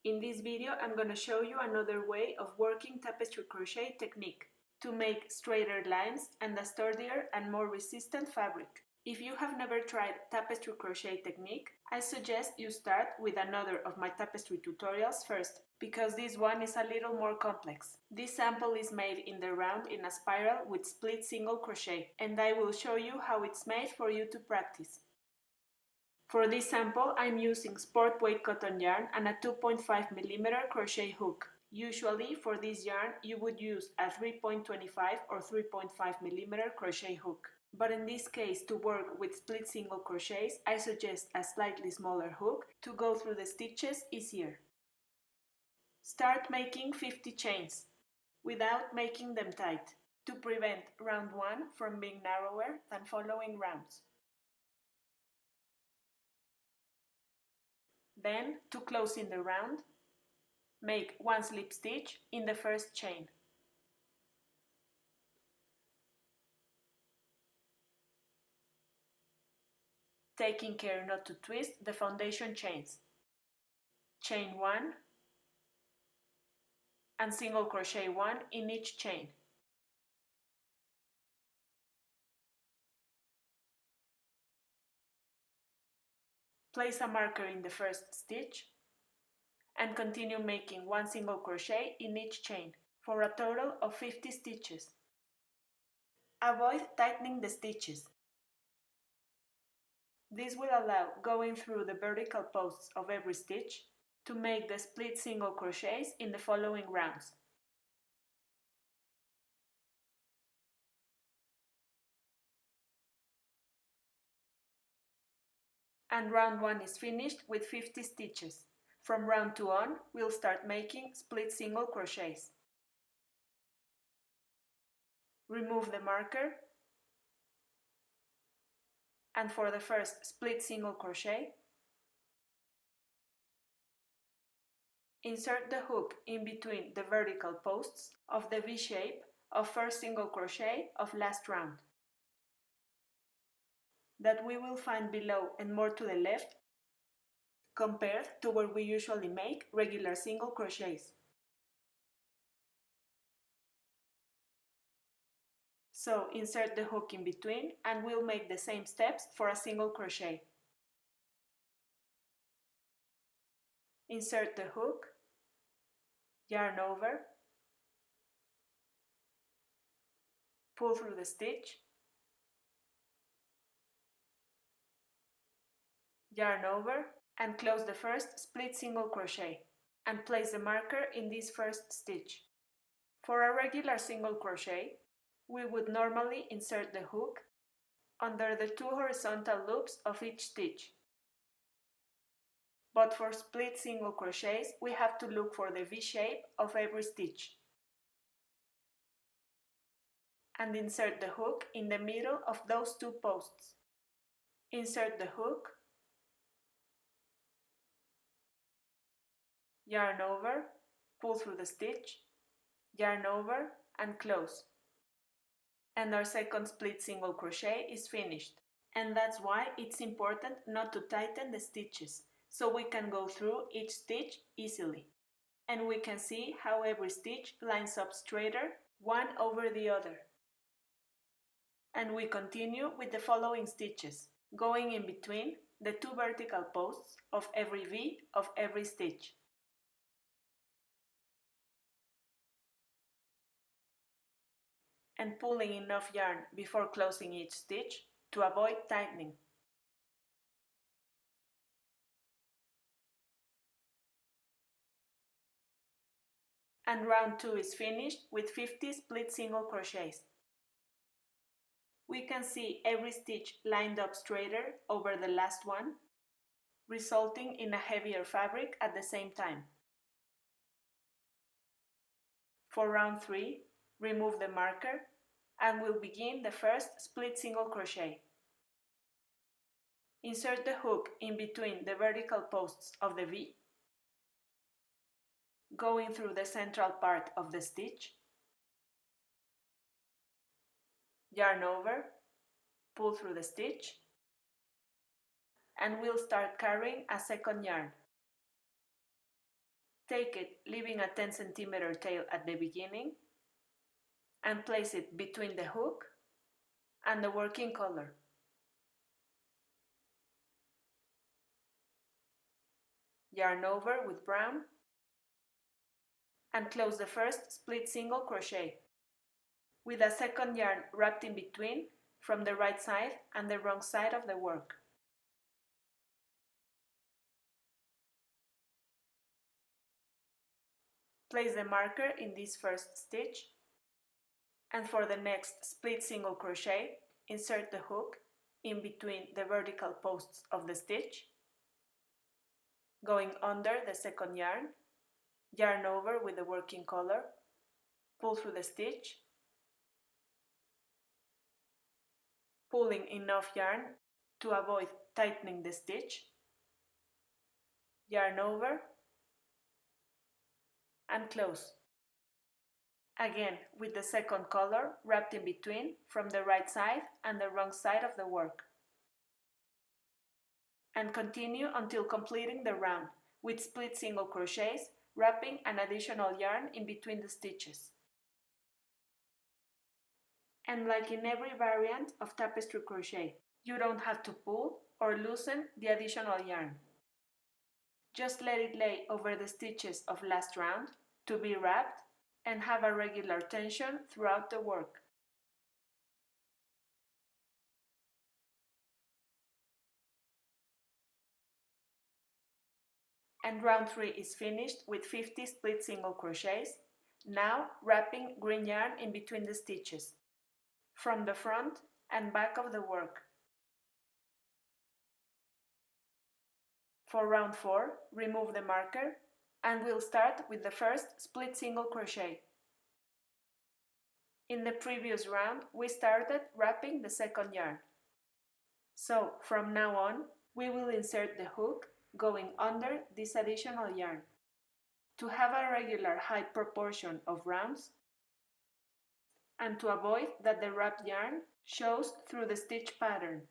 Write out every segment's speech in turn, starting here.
In this video, I'm going to show you another way of working tapestry crochet technique to make straighter lines and a sturdier and more resistant fabric. If you have never tried tapestry crochet technique, I suggest you start with another of my tapestry tutorials first, because this one is a little more complex. This sample is made in the round in a spiral with split single crochet, and I will show you how it's made for you to practice. For this sample, I'm using sport weight cotton yarn and a 2.5mm crochet hook. Usually, for this yarn, you would use a 3.25 or 3.5mm crochet hook. But in this case, to work with split single crochets, I suggest a slightly smaller hook to go through the stitches easier. Start making 50 chains without making them tight to prevent round 1 from being narrower than following rounds. Then, to close in the round, make 1 slip stitch in the first chain. Taking care not to twist the foundation chains. Chain 1 and single crochet 1 in each chain. Place a marker in the first stitch and continue making 1 single crochet in each chain for a total of 50 stitches. Avoid tightening the stitches. This will allow going through the vertical posts of every stitch to make the split single crochets in the following rounds. And round 1 is finished with 50 stitches. From round 2 on, we'll start making split single crochets. Remove the marker, and for the first split single crochet, insert the hook in between the vertical posts of the V shape of first single crochet of last round, that we will find below and more to the left compared to where we usually make regular single crochets. So insert the hook in between and we'll make the same steps for a single crochet. Insert the hook, yarn over, pull through the stitch, yarn over, and close the first split single crochet and place the marker in this first stitch. For a regular single crochet, we would normally insert the hook under the 2 horizontal loops of each stitch. But for split single crochets, we have to look for the V shape of every stitch and insert the hook in the middle of those 2 posts. Insert the hook, yarn over, pull through the stitch, yarn over, and close. And our second split single crochet is finished. And that's why it's important not to tighten the stitches, so we can go through each stitch easily. And we can see how every stitch lines up straighter, one over the other. And we continue with the following stitches, going in between the 2 vertical posts of every V of every stitch. And pulling enough yarn before closing each stitch to avoid tightening. And round 2 is finished with 50 split single crochets. We can see every stitch lined up straighter over the last one, resulting in a heavier fabric at the same time. For round 3, remove the marker and we'll begin the first split single crochet. Insert the hook in between the vertical posts of the V, going through the central part of the stitch, yarn over, pull through the stitch, and we'll start carrying a second yarn. Take it, leaving a 10 centimeter tail at the beginning, and place it between the hook and the working color. Yarn over with brown, and close the first split single crochet, with a second yarn wrapped in between from the right side and the wrong side of the work. Place the marker in this first stitch, and for the next split single crochet, insert the hook in between the vertical posts of the stitch, going under the second yarn, yarn over with the working color, pull through the stitch, pulling enough yarn to avoid tightening the stitch, yarn over, and close. Again with the second color wrapped in between from the right side and the wrong side of the work. And continue until completing the round with split single crochets, wrapping an additional yarn in between the stitches. And like in every variant of tapestry crochet, you don't have to pull or loosen the additional yarn. Just let it lay over the stitches of last round to be wrapped and have a regular tension throughout the work. And round 3 is finished with 50 split single crochets, now wrapping green yarn in between the stitches, from the front and back of the work. For round 4, remove the marker and we'll start with the first split single crochet. In the previous round, we started wrapping the second yarn. So from now on, we will insert the hook going under this additional yarn. To have a regular high proportion of rounds, and to avoid that the wrapped yarn shows through the stitch pattern.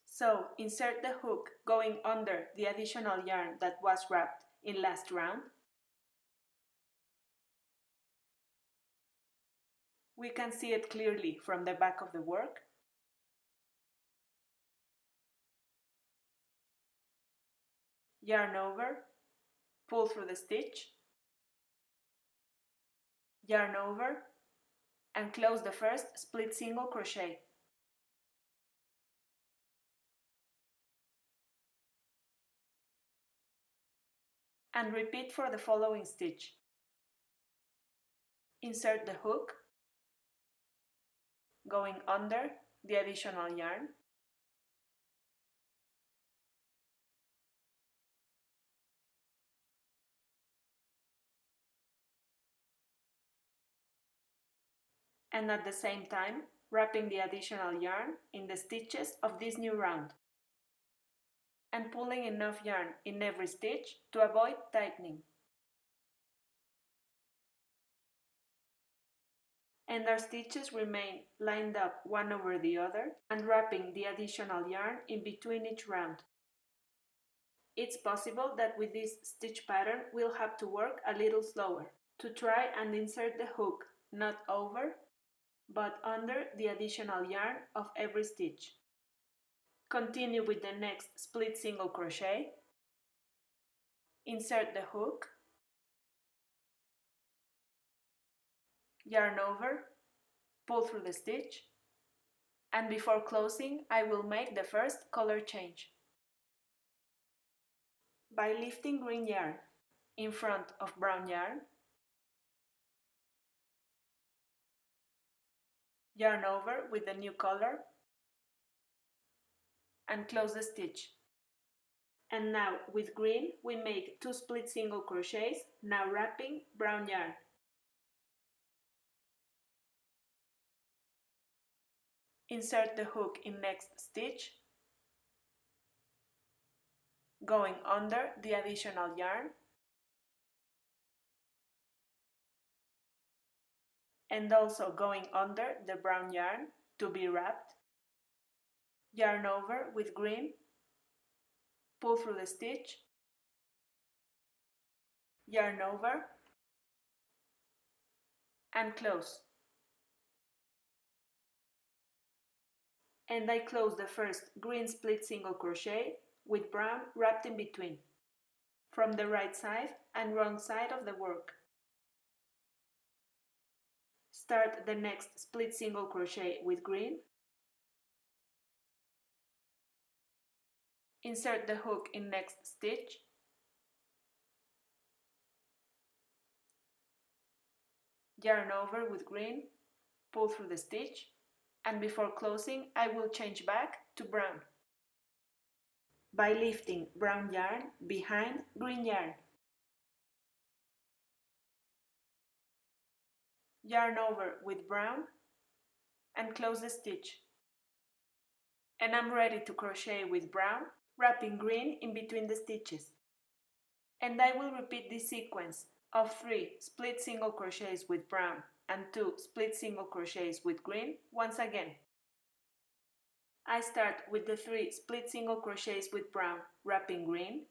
So insert the hook going under the additional yarn that was wrapped in last round. We can see it clearly from the back of the work. Yarn over, pull through the stitch, yarn over, and close the first split single crochet. And repeat for the following stitch. Insert the hook going under the additional yarn, and at the same time wrapping the additional yarn in the stitches of this new round, and pulling enough yarn in every stitch to avoid tightening. And our stitches remain lined up one over the other and wrapping the additional yarn in between each round. It's possible that with this stitch pattern we'll have to work a little slower to try and insert the hook not over but under the additional yarn of every stitch. Continue with the next split single crochet, insert the hook, yarn over, pull through the stitch, and before closing I will make the first color change. By lifting green yarn in front of brown yarn, yarn over with the new color, and close the stitch. And now with green we make 2 split single crochets, now wrapping brown yarn. Insert the hook in next stitch, going under the additional yarn, and also going under the brown yarn to be wrapped. Yarn over with green, pull through the stitch, yarn over, and close. And I close the first green split single crochet with brown wrapped in between, from the right side and wrong side of the work. Start the next split single crochet with green. Insert the hook in next stitch. Yarn over with green, pull through the stitch, and before closing I will change back to brown by lifting brown yarn behind green yarn. Yarn over with brown and close the stitch. And I'm ready to crochet with brown, wrapping green in between the stitches. And I will repeat this sequence of 3 split single crochets with brown and 2 split single crochets with green once again. I start with the 3 split single crochets with brown, wrapping green,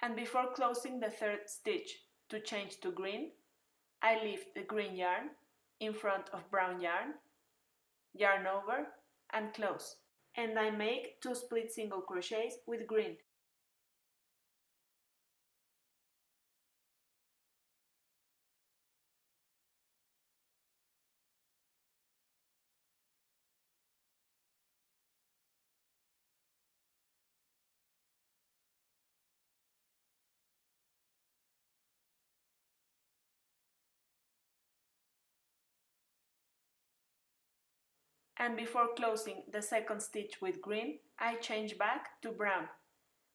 and before closing the third stitch to change to green, I lift the green yarn in front of brown yarn, yarn over and close, and I make 2 split single crochets with green. And before closing the second stitch with green, I change back to brown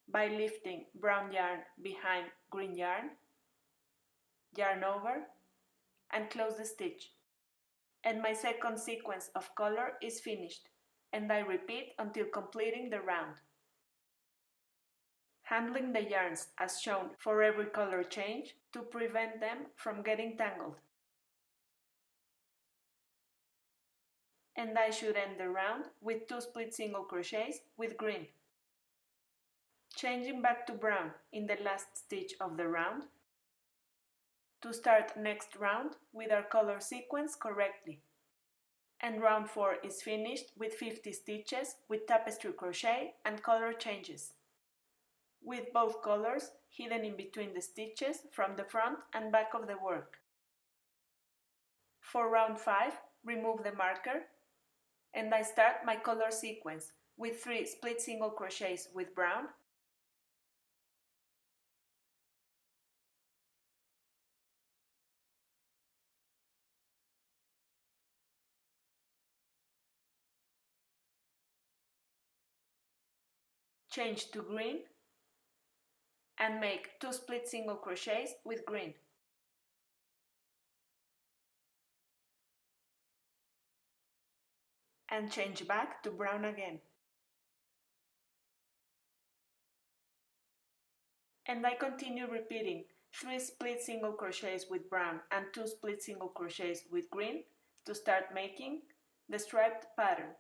by lifting brown yarn behind green yarn, yarn over and close the stitch. And my second sequence of color is finished, and I repeat until completing the round. Handling the yarns as shown for every color change to prevent them from getting tangled. And I should end the round with 2 split single crochets with green. Changing back to brown in the last stitch of the round to start next round with our color sequence correctly. And round 4 is finished with 50 stitches with tapestry crochet and color changes, with both colors hidden in between the stitches from the front and back of the work. For round 5, remove the marker and I start my color sequence with 3 split single crochets with brown, change to green and make 2 split single crochets with green. And change back to brown again. And I continue repeating 3 split single crochets with brown and 2 split single crochets with green to start making the striped pattern.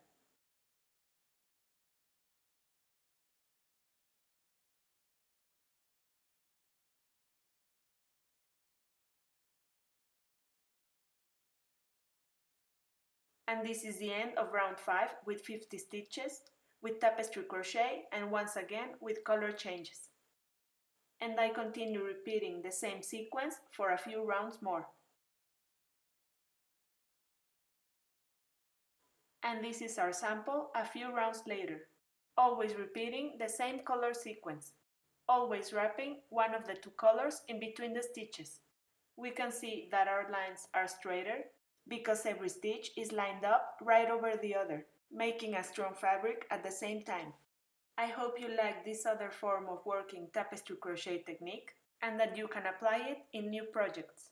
And this is the end of round 5 with 50 stitches, with tapestry crochet and once again with color changes. And I continue repeating the same sequence for a few rounds more. And this is our sample a few rounds later, always repeating the same color sequence, always wrapping one of the 2 colors in between the stitches. We can see that our lines are straighter because every stitch is lined up right over the other, making a strong fabric at the same time. I hope you like this other form of working tapestry crochet technique and that you can apply it in new projects.